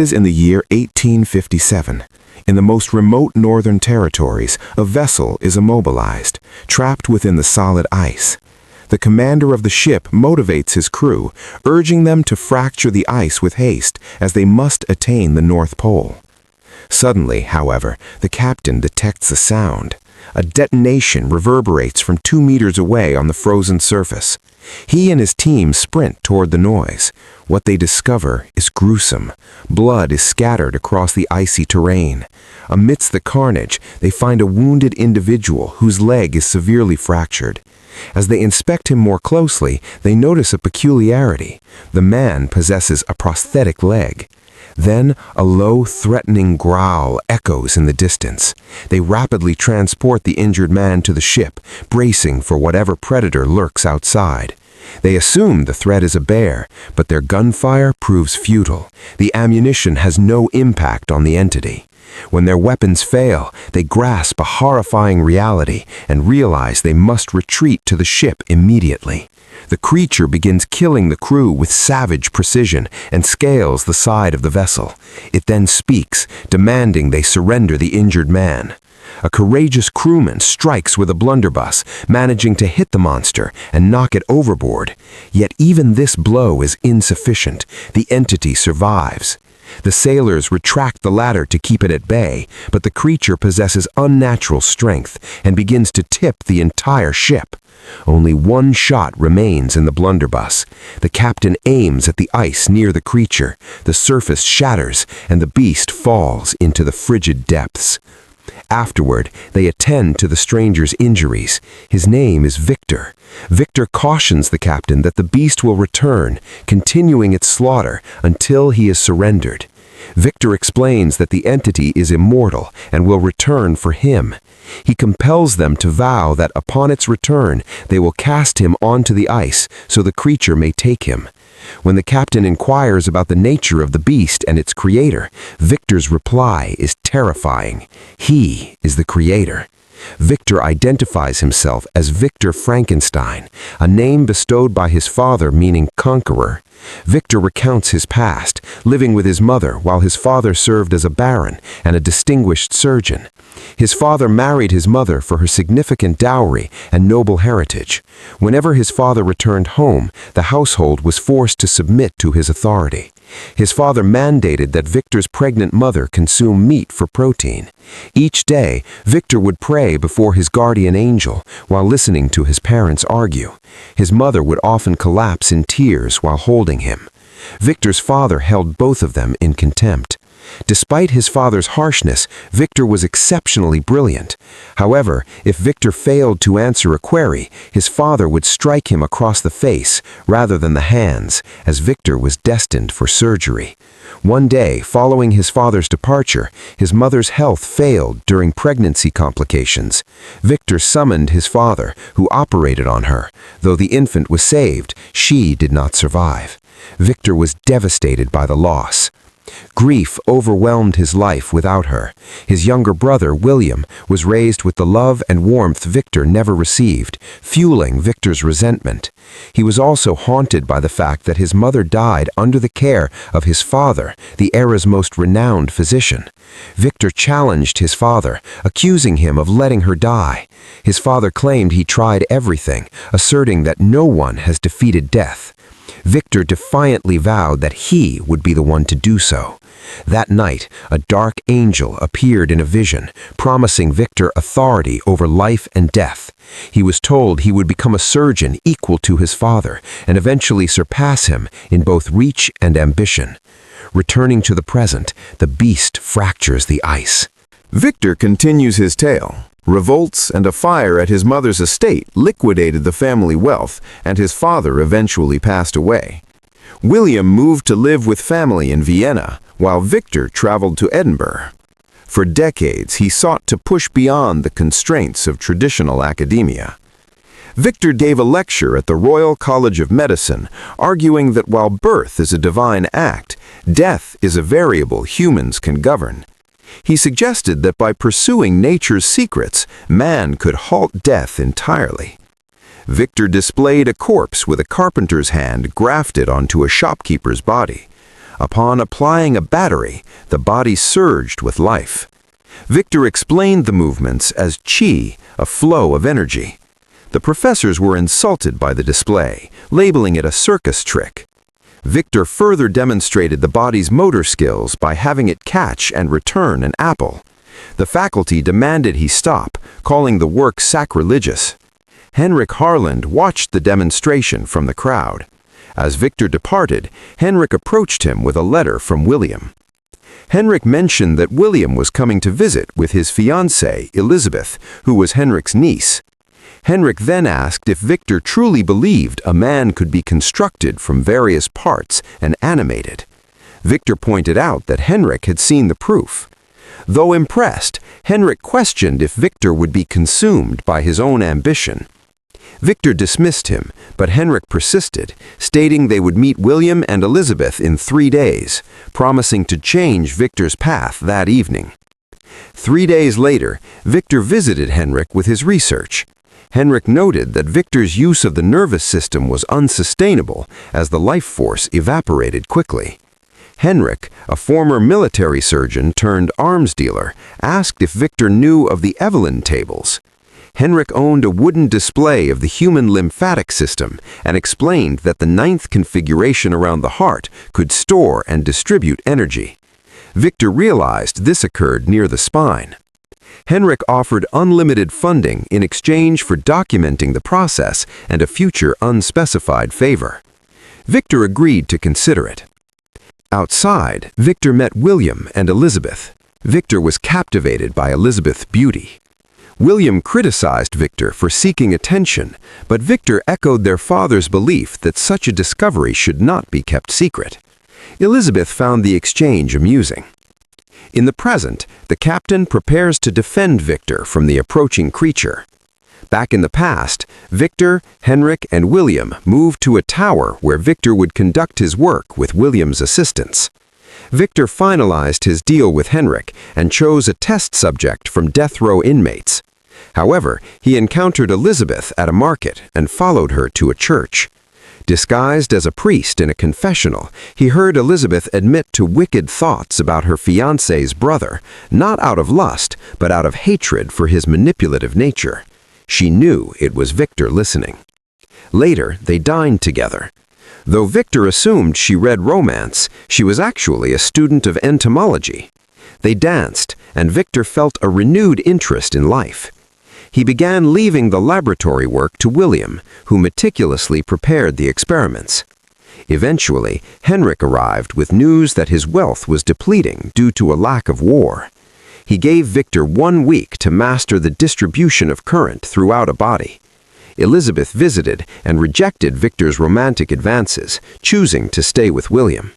Is in the year 1857. In the most remote northern territories, a vessel is immobilized, trapped within the solid ice. The commander of the ship motivates his crew, urging them to fracture the ice with haste, as they must attain the North Pole. Suddenly, however, the captain detects a sound. A detonation reverberates from 2 meters away on the frozen surface. He and his team sprint toward the noise. What they discover is gruesome. Blood is scattered across the icy terrain. Amidst the carnage, they find a wounded individual whose leg is severely fractured. As they inspect him more closely, they notice a peculiarity. The man possesses a prosthetic leg. Then a low, threatening growl echoes in the distance. They rapidly transport the injured man to the ship, bracing for whatever predator lurks outside. They assume the threat is a bear, but their gunfire proves futile. The ammunition has no impact on the entity. When their weapons fail, they grasp a horrifying reality and realize they must retreat to the ship immediately. The creature begins killing the crew with savage precision and scales the side of the vessel. It then speaks, demanding they surrender the injured man. A courageous crewman strikes with a blunderbuss, managing to hit the monster and knock it overboard. Yet even this blow is insufficient. The entity survives. The sailors retract the ladder to keep it at bay, but the creature possesses unnatural strength and begins to tip the entire ship. Only one shot remains in the blunderbuss. The captain aims at the ice near the creature. The surface shatters, and the beast falls into the frigid depths. Afterward, they attend to the stranger's injuries. His name is Victor. Victor cautions the captain that the beast will return, continuing its slaughter until he is surrendered. Victor explains that the entity is immortal and will return for him. He compels them to vow that upon its return, they will cast him onto the ice so the creature may take him. When the captain inquires about the nature of the beast and its creator, Victor's reply is terrifying. He is the creator. Victor identifies himself as Victor Frankenstein, a name bestowed by his father meaning conqueror. Victor recounts his past, living with his mother while his father served as a baron and a distinguished surgeon. His father married his mother for her significant dowry and noble heritage. Whenever his father returned home, the household was forced to submit to his authority. His father mandated that Victor's pregnant mother consume meat for protein. Each day, Victor would pray before his guardian angel while listening to his parents argue. His mother would often collapse in tears while holding him. Victor's father held both of them in contempt. Despite his father's harshness, Victor was exceptionally brilliant. However, if Victor failed to answer a query, his father would strike him across the face rather than the hands, as Victor was destined for surgery. One day, following his father's departure, his mother's health failed during pregnancy complications. Victor summoned his father, who operated on her. Though the infant was saved, she did not survive. Victor was devastated by the loss. Grief overwhelmed his life without her. His younger brother, William, was raised with the love and warmth Victor never received, fueling Victor's resentment. He was also haunted by the fact that his mother died under the care of his father, the era's most renowned physician. Victor challenged his father, accusing him of letting her die. His father claimed he tried everything, asserting that no one has defeated death. Victor defiantly vowed that he would be the one to do so. That night, a dark angel appeared in a vision, promising Victor authority over life and death. He was told he would become a surgeon equal to his father and eventually surpass him in both reach and ambition. Returning to the present, the beast fractures the ice. Victor continues his tale. Revolts and a fire at his mother's estate liquidated the family wealth, and his father eventually passed away. William moved to live with family in Vienna, while Victor traveled to Edinburgh. For decades, he sought to push beyond the constraints of traditional academia. Victor gave a lecture at the Royal College of Medicine, arguing that while birth is a divine act, death is a variable humans can govern. He suggested that by pursuing nature's secrets, man could halt death entirely. Victor displayed a corpse with a carpenter's hand grafted onto a shopkeeper's body. Upon applying a battery, the body surged with life. Victor explained the movements as qi, a flow of energy. The professors were insulted by the display, labeling it a circus trick. Victor further demonstrated the body's motor skills by having it catch and return an apple. The faculty demanded he stop, calling the work sacrilegious. Henrik Harland watched the demonstration from the crowd. As Victor departed, Henrik approached him with a letter from William. Henrik mentioned that William was coming to visit with his fiancée, Elizabeth, who was Henrik's niece. Henrik then asked if Victor truly believed a man could be constructed from various parts and animated. Victor pointed out that Henrik had seen the proof. Though impressed, Henrik questioned if Victor would be consumed by his own ambition. Victor dismissed him, but Henrik persisted, stating they would meet William and Elizabeth in 3 days, promising to change Victor's path that evening. 3 days later, Victor visited Henrik with his research. Henrik noted that Victor's use of the nervous system was unsustainable as the life force evaporated quickly. Henrik, a former military surgeon turned arms dealer, asked if Victor knew of the Evelyn tables. Henrik owned a wooden display of the human lymphatic system and explained that the 9th configuration around the heart could store and distribute energy. Victor realized this occurred near the spine. Henrik offered unlimited funding in exchange for documenting the process and a future unspecified favor. Victor agreed to consider it. Outside, Victor met William and Elizabeth. Victor was captivated by Elizabeth's beauty. William criticized Victor for seeking attention, but Victor echoed their father's belief that such a discovery should not be kept secret. Elizabeth found the exchange amusing. In the present, the captain prepares to defend Victor from the approaching creature. Back in the past, Victor, Henrik, and William moved to a tower where Victor would conduct his work with William's assistance. Victor finalized his deal with Henrik and chose a test subject from death row inmates. However, he encountered Elizabeth at a market and followed her to a church. Disguised as a priest in a confessional, he heard Elizabeth admit to wicked thoughts about her fiancé's brother, not out of lust, but out of hatred for his manipulative nature. She knew it was Victor listening. Later, they dined together. Though Victor assumed she read romance, she was actually a student of entomology. They danced, and Victor felt a renewed interest in life. He began leaving the laboratory work to William, who meticulously prepared the experiments. Eventually, Henrik arrived with news that his wealth was depleting due to a lack of war. He gave Victor 1 week to master the distribution of current throughout a body. Elizabeth visited and rejected Victor's romantic advances, choosing to stay with William.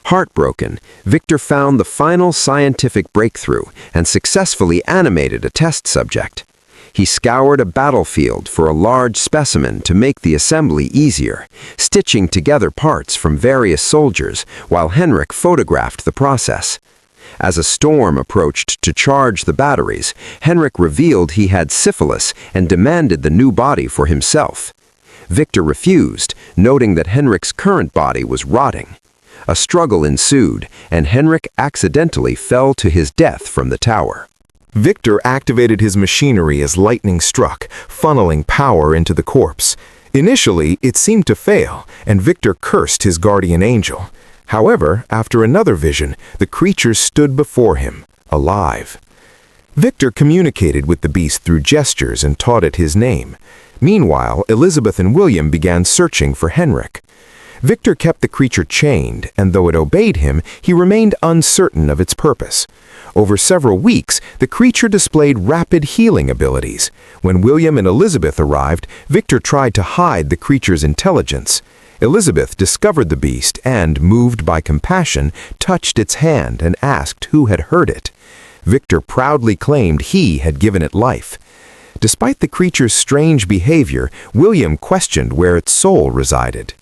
Heartbroken, Victor found the final scientific breakthrough and successfully animated a test subject. He scoured a battlefield for a large specimen to make the assembly easier, stitching together parts from various soldiers while Henrik photographed the process. As a storm approached to charge the batteries, Henrik revealed he had syphilis and demanded the new body for himself. Victor refused, noting that Henrik's current body was rotting. A struggle ensued, and Henrik accidentally fell to his death from the tower. Victor activated his machinery as lightning struck, funneling power into the corpse. Initially, it seemed to fail, and Victor cursed his guardian angel. However, after another vision, the creature stood before him, alive. Victor communicated with the beast through gestures and taught it his name. Meanwhile, Elizabeth and William began searching for Henrik. Victor kept the creature chained, and though it obeyed him, he remained uncertain of its purpose. Over several weeks, the creature displayed rapid healing abilities. When William and Elizabeth arrived, Victor tried to hide the creature's intelligence. Elizabeth discovered the beast and, moved by compassion, touched its hand and asked who had hurt it. Victor proudly claimed he had given it life. Despite the creature's strange behavior, William questioned where its soul resided.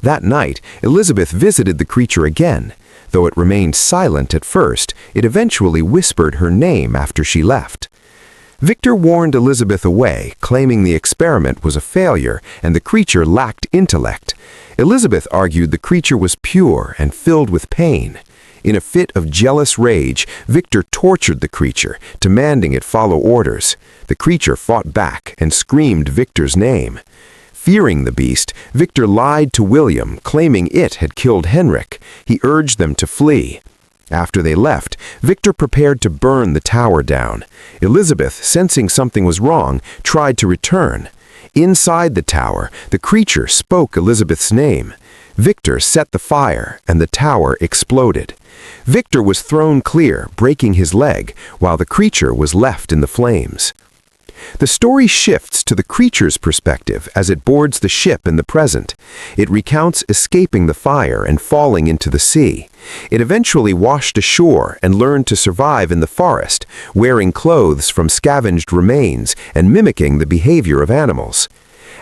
That night, Elizabeth visited the creature again. Though it remained silent at first, it eventually whispered her name after she left. Victor warned Elizabeth away, claiming the experiment was a failure and the creature lacked intellect. Elizabeth argued the creature was pure and filled with pain. In a fit of jealous rage, Victor tortured the creature, demanding it follow orders. The creature fought back and screamed Victor's name. Fearing the beast, Victor lied to William, claiming it had killed Henrik. He urged them to flee. After they left, Victor prepared to burn the tower down. Elizabeth, sensing something was wrong, tried to return. Inside the tower, the creature spoke Elizabeth's name. Victor set the fire, and the tower exploded. Victor was thrown clear, breaking his leg, while the creature was left in the flames. The story shifts to the creature's perspective as it boards the ship in the present. It recounts escaping the fire and falling into the sea. It eventually washed ashore and learned to survive in the forest, wearing clothes from scavenged remains and mimicking the behavior of animals.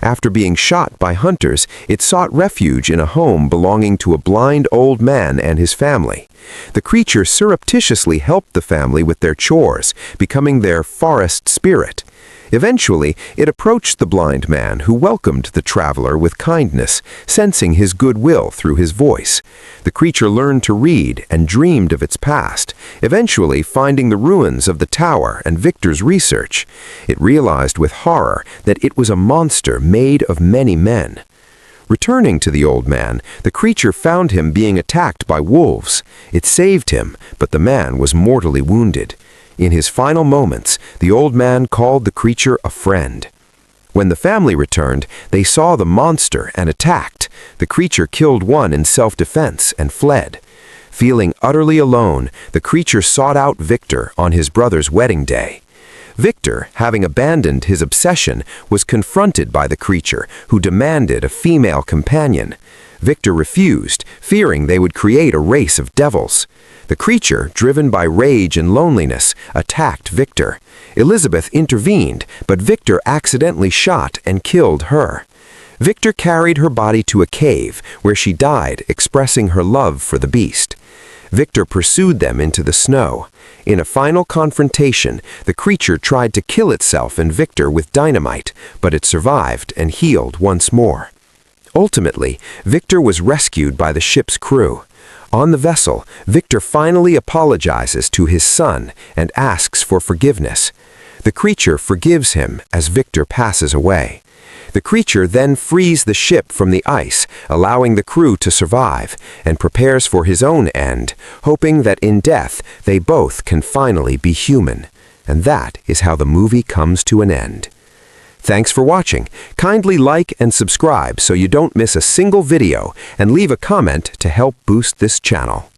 After being shot by hunters, it sought refuge in a home belonging to a blind old man and his family. The creature surreptitiously helped the family with their chores, becoming their forest spirit. Eventually, it approached the blind man, who welcomed the traveler with kindness, sensing his goodwill through his voice. The creature learned to read and dreamed of its past, eventually finding the ruins of the tower and Victor's research. It realized with horror that it was a monster made of many men. Returning to the old man, the creature found him being attacked by wolves. It saved him, but the man was mortally wounded. In his final moments, the old man called the creature a friend. When the family returned, they saw the monster and attacked. The creature killed one in self-defense and fled. Feeling utterly alone, the creature sought out Victor on his brother's wedding day. Victor, having abandoned his obsession, was confronted by the creature, who demanded a female companion. Victor refused, fearing they would create a race of devils. The creature, driven by rage and loneliness, attacked Victor. Elizabeth intervened, but Victor accidentally shot and killed her. Victor carried her body to a cave, where she died, expressing her love for the beast. Victor pursued them into the snow. In a final confrontation, the creature tried to kill itself and Victor with dynamite, but it survived and healed once more. Ultimately, Victor was rescued by the ship's crew. On the vessel, Victor finally apologizes to his son and asks for forgiveness. The creature forgives him as Victor passes away. The creature then frees the ship from the ice, allowing the crew to survive, and prepares for his own end, hoping that in death they both can finally be human. And that is how the movie comes to an end. Thanks for watching. Kindly like and subscribe so you don't miss a single video, and leave a comment to help boost this channel.